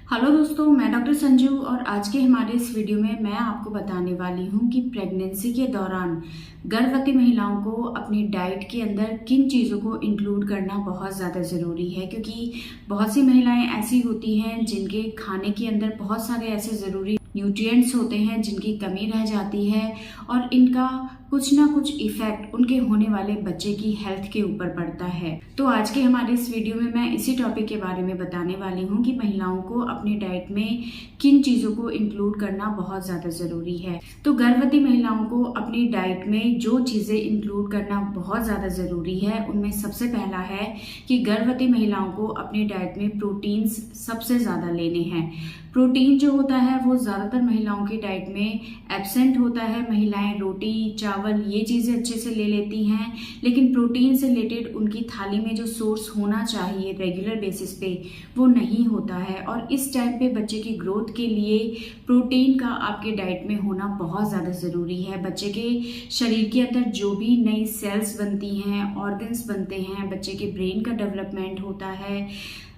Hello दोस्तों, मैं doctor Sanju और आज के हमारे इस वीडियो में मैं आपको बताने वाली हूँ कि प्रेगनेंसी के दौरान गर्भवती महिलाओं को अपनी डाइट के अंदर किन चीज़ों को इंक्लूड करना बहुत ज़्यादा ज़रूरी है। क्योंकि बहुत सी महिलाएं ऐसी होती हैं जिनके खाने के अंदर बहुत सारे ऐसे ज़रूरी न्यूट्रिएंट्स होते हैं जिनकी कमी रह जाती है और इनका कुछ ना कुछ इफेक्ट उनके होने वाले बच्चे की हेल्थ के ऊपर पड़ता है। तो आज के हमारे इस वीडियो में मैं इसी टॉपिक के बारे में बताने वाली हूँ कि महिलाओं को अपनी डाइट में किन चीज़ों को इंक्लूड करना बहुत ज़्यादा ज़रूरी है। तो गर्भवती महिलाओं को अपनी डाइट में जो चीज़ें इंक्लूड करना बहुत ज़्यादा ज़रूरी है उनमें सबसे पहला है कि गर्भवती महिलाओं को अपनी डाइट में प्रोटीन्स सबसे ज़्यादा लेने हैं। प्रोटीन जो होता है वो ज़्यादातर महिलाओं की डाइट में एब्सेंट होता है। महिलाएं रोटी चावल ये चीज़ें अच्छे से ले लेती हैं, लेकिन प्रोटीन से रिलेटेड उनकी थाली में जो सोर्स होना चाहिए रेगुलर बेसिस पे वो नहीं होता है। और इस टाइम पे बच्चे की ग्रोथ के लिए प्रोटीन का आपके डाइट में होना बहुत ज़्यादा ज़रूरी है। बच्चे के शरीर के अंदर जो भी नई सेल्स बनती हैं, ऑर्गन्स बनते हैं, बच्चे के ब्रेन का डेवलपमेंट होता है,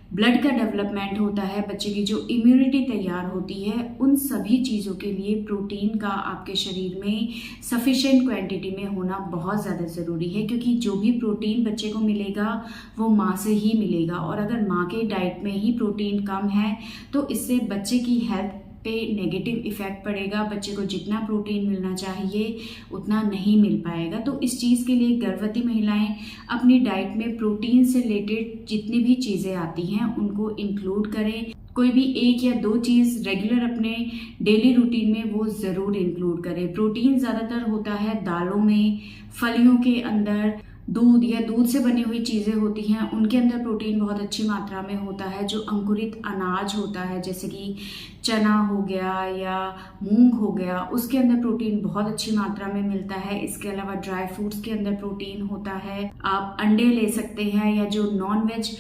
ब्लड का डेवलपमेंट होता है, बच्चे की जो इम्यूनिटी तैयार होती है, उन सभी चीज़ों के लिए प्रोटीन का आपके शरीर में सफिशिएंट क्वांटिटी में होना बहुत ज़्यादा ज़रूरी है। क्योंकि जो भी प्रोटीन बच्चे को मिलेगा वो माँ से ही मिलेगा, और अगर माँ के डाइट में ही प्रोटीन कम है तो इससे बच्चे की हेल्थ पे नेगेटिव इफेक्ट पड़ेगा। बच्चे को जितना प्रोटीन मिलना चाहिए उतना नहीं मिल पाएगा। तो इस चीज़ के लिए गर्भवती महिलाएं अपनी डाइट में प्रोटीन से रिलेटेड जितनी भी चीज़ें आती हैं उनको इंक्लूड करें। कोई भी एक या दो चीज़ रेगुलर अपने डेली रूटीन में वो ज़रूर इंक्लूड करें। प्रोटीन ज़्यादातर होता है दालों में, फलियों के अंदर, दूध या दूध से बनी हुई चीज़ें होती हैं उनके अंदर प्रोटीन बहुत अच्छी मात्रा में होता है। जो अंकुरित अनाज होता है जैसे कि चना हो गया या मूंग हो गया, उसके अंदर प्रोटीन बहुत अच्छी मात्रा में मिलता है। इसके अलावा ड्राई फ्रूट्स के अंदर प्रोटीन होता है। आप अंडे ले सकते हैं, या जो नॉन वेज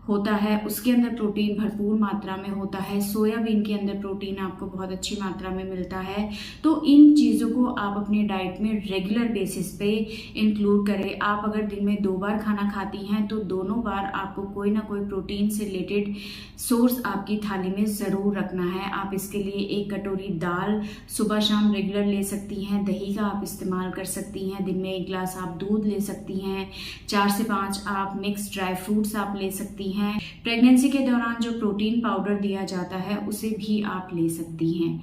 होता है उसके अंदर प्रोटीन भरपूर मात्रा में होता है। सोयाबीन के अंदर प्रोटीन आपको बहुत अच्छी मात्रा में मिलता है। तो इन चीज़ों को आप अपनी डाइट में रेगुलर बेसिस पे इंक्लूड करें। आप अगर दिन में 2 बार खाना खाती हैं तो दोनों बार आपको कोई ना कोई प्रोटीन से रिलेटेड सोर्स आपकी थाली में ज़रूर रखना है। आप इसके लिए 1 कटोरी दाल सुबह शाम रेगुलर ले सकती हैं। दही का आप इस्तेमाल कर सकती हैं। दिन में 1 गिलास आप दूध ले सकती हैं। 4 से 5 आप मिक्स ड्राई फ्रूट्स आप ले सकती हैं। प्रेगनेंसी के दौरान जो प्रोटीन पाउडर दिया जाता है उसे भी आप ले सकती हैं।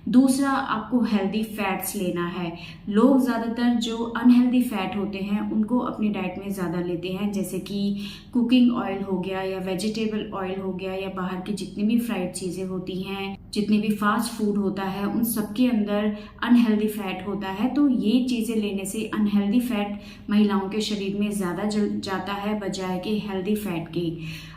दूसरा, आपको हेल्दी फैट्स लेना है। लोग ज़्यादातर जो अनहेल्दी फैट होते हैं उनको अपनी डाइट में ज़्यादा लेते हैं, जैसे कि कुकिंग ऑयल हो गया या वेजिटेबल ऑयल हो गया या बाहर की जितनी भी फ्राइड चीज़ें होती हैं, जितनी भी फास्ट फूड होता है, उन सब के अंदर अनहेल्दी फैट होता है। तो ये चीज़ें लेने से अनहेल्दी फैट महिलाओं के शरीर में ज़्यादा जाता है बजाय कि हेल्दी फैट के।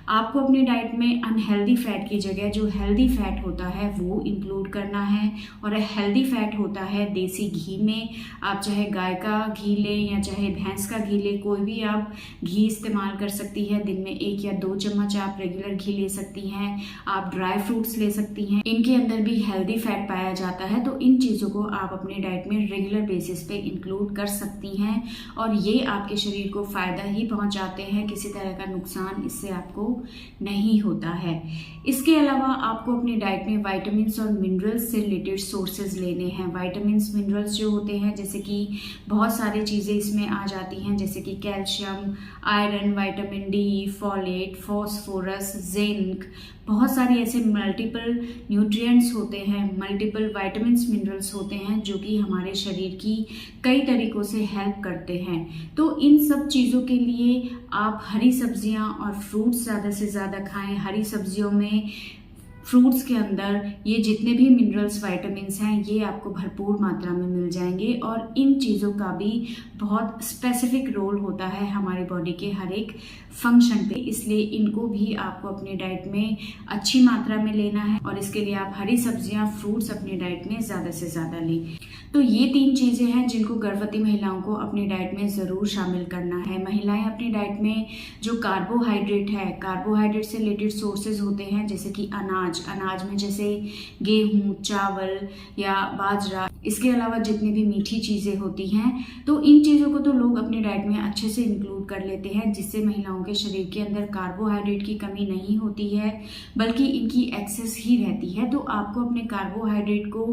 आपको अपनी डाइट में अनहेल्दी फैट की जगह जो हेल्दी फैट होता है वो इंक्लूड करना है। और हेल्दी फैट होता है देसी घी में। आप चाहे गाय का घी लें या चाहे भैंस का घी लें, कोई भी आप घी इस्तेमाल कर सकती है। दिन में 1 या 2 चम्मच आप रेगुलर घी ले सकती हैं। आप ड्राई फ्रूट्स ले सकती हैं, इनके अंदर भी हेल्दी फैट पाया जाता है। तो इन चीज़ों को आप अपने डाइट में रेगुलर बेसिस पे इंक्लूड कर सकती हैं और ये आपके शरीर को फ़ायदा ही पहुंचाते हैं। किसी तरह का नुकसान इससे आपको नहीं होता है। इसके अलावा आपको अपनी डाइट में विटामिन्स और मिनरल्स से रिलेटेड सोर्सेज लेने हैं। विटामिन्स मिनरल्स जो होते हैं जैसे कि बहुत सारी चीज़ें इसमें आ जाती हैं, जैसे कि calcium, iron, vitamin D, folate, phosphorus, zinc, बहुत सारी ऐसे मल्टीपल न्यूट्रिएंट्स होते हैं, मल्टीपल विटामिन्स मिनरल्स होते हैं जो कि हमारे शरीर की कई तरीकों से हेल्प करते हैं। तो इन सब चीज़ों के लिए आप हरी सब्जियां और फ्रूट्स ज़्यादा से ज़्यादा खाएं। हरी सब्जियों में, फ्रूट्स के अंदर ये जितने भी मिनरल्स विटामिन्स हैं ये आपको भरपूर मात्रा में मिल जाएंगे। और इन चीज़ों का भी बहुत स्पेसिफिक रोल होता है हमारी बॉडी के हर एक फंक्शन पे, इसलिए इनको भी आपको अपनी डाइट में अच्छी मात्रा में लेना है। और इसके लिए आप हरी सब्जियां, फ्रूट्स अपनी डाइट में ज़्यादा से ज़्यादा लें। तो ये 3 चीज़ें हैं जिनको गर्भवती महिलाओं को अपनी डाइट में ज़रूर शामिल करना है। महिलाएं अपनी डाइट में जो कार्बोहाइड्रेट है, कार्बोहाइड्रेट से रिलेटेड सोर्सेज होते हैं जैसे कि अनाज में जैसे गेहूं, चावल या बाजरा, इसके अलावा जितनी भी मीठी चीज़ें होती हैं, तो इन चीज़ों को तो लोग अपनी डाइट में अच्छे से इंक्लूड कर लेते हैं, जिससे महिलाओं के शरीर के अंदर कार्बोहाइड्रेट की कमी नहीं होती है बल्कि इनकी एक्सेस ही रहती है। तो आपको अपने कार्बोहाइड्रेट को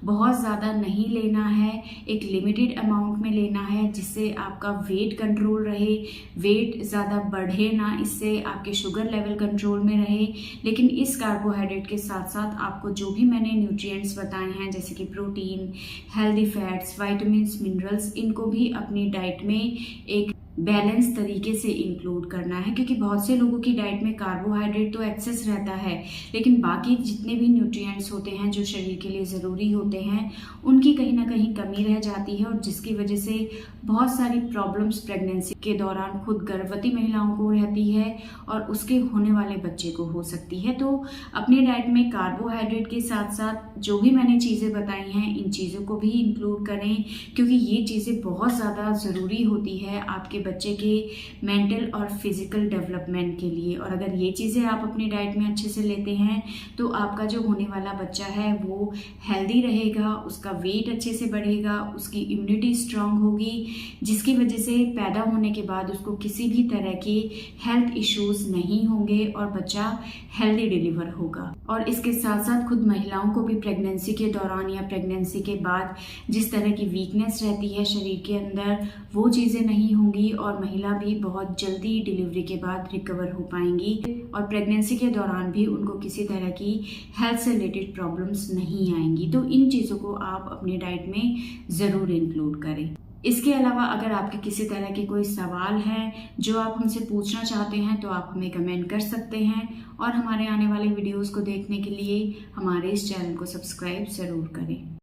बहुत ज़्यादा नहीं लेना है, एक लिमिटेड अमाउंट में लेना है, जिससे आपका वेट कंट्रोल रहे, वेट ज़्यादा बढ़े ना, इससे आपके शुगर लेवल कंट्रोल में रहे। लेकिन इस कार्बोहाइड्रेट के साथ साथ आपको जो भी मैंने न्यूट्रिएंट्स बताए हैं, जैसे कि protein, healthy fats, vitamins, minerals, इनको भी अपनी डाइट में एक बैलेंस तरीके से इंक्लूड करना है, क्योंकि बहुत से लोगों की डाइट में कार्बोहाइड्रेट तो एक्सेस रहता है, लेकिन बाकी जितने भी न्यूट्रिएंट्स होते हैं जो शरीर के लिए ज़रूरी होते हैं, उनकी कहीं ना कहीं कमी रह जाती है, और जिसकी वजह से बहुत सारी प्रॉब्लम्स प्रेगनेंसी के दौरान खुद गर्भवती महिलाओं को रहती है और उसके होने वाले बच्चे को हो सकती है। तो अपनी डाइट में कार्बोहाइड्रेट के साथ साथ जो भी मैंने चीज़ें बताई हैं, इन चीज़ों को भी इंक्लूड करें, क्योंकि ये चीज़ें बहुत ज़्यादा ज़रूरी होती है आपके बच्चे के मेंटल और फिजिकल डेवलपमेंट के लिए। और अगर ये चीज़ें आप अपनी डाइट में अच्छे से लेते हैं तो आपका जो होने वाला बच्चा है वो हेल्दी रहेगा, उसका वेट अच्छे से बढ़ेगा, उसकी इम्यूनिटी स्ट्रांग होगी, जिसकी वजह से पैदा होने के बाद उसको किसी भी तरह के हेल्थ इश्यूज नहीं होंगे और बच्चा हेल्दी डिलीवर होगा। और इसके साथ साथ खुद महिलाओं को भी प्रेगनेंसी के दौरान या प्रेगनेंसी के बाद जिस तरह की वीकनेस रहती है शरीर के अंदर, वो चीज़ें नहीं होंगी और महिला भी बहुत जल्दी डिलीवरी के बाद रिकवर हो पाएंगी, और प्रेगनेंसी के दौरान भी उनको किसी तरह की हेल्थ से रिलेटेड प्रॉब्लम्स नहीं आएंगी। तो इन चीज़ों को आप अपनी डाइट में ज़रूर इंक्लूड करें। इसके अलावा अगर आपके किसी तरह के कोई सवाल हैं जो आप हमसे पूछना चाहते हैं तो आप हमें कमेंट कर सकते हैं, और हमारे आने वाले वीडियोस को देखने के लिए हमारे इस चैनल को सब्सक्राइब ज़रूर करें।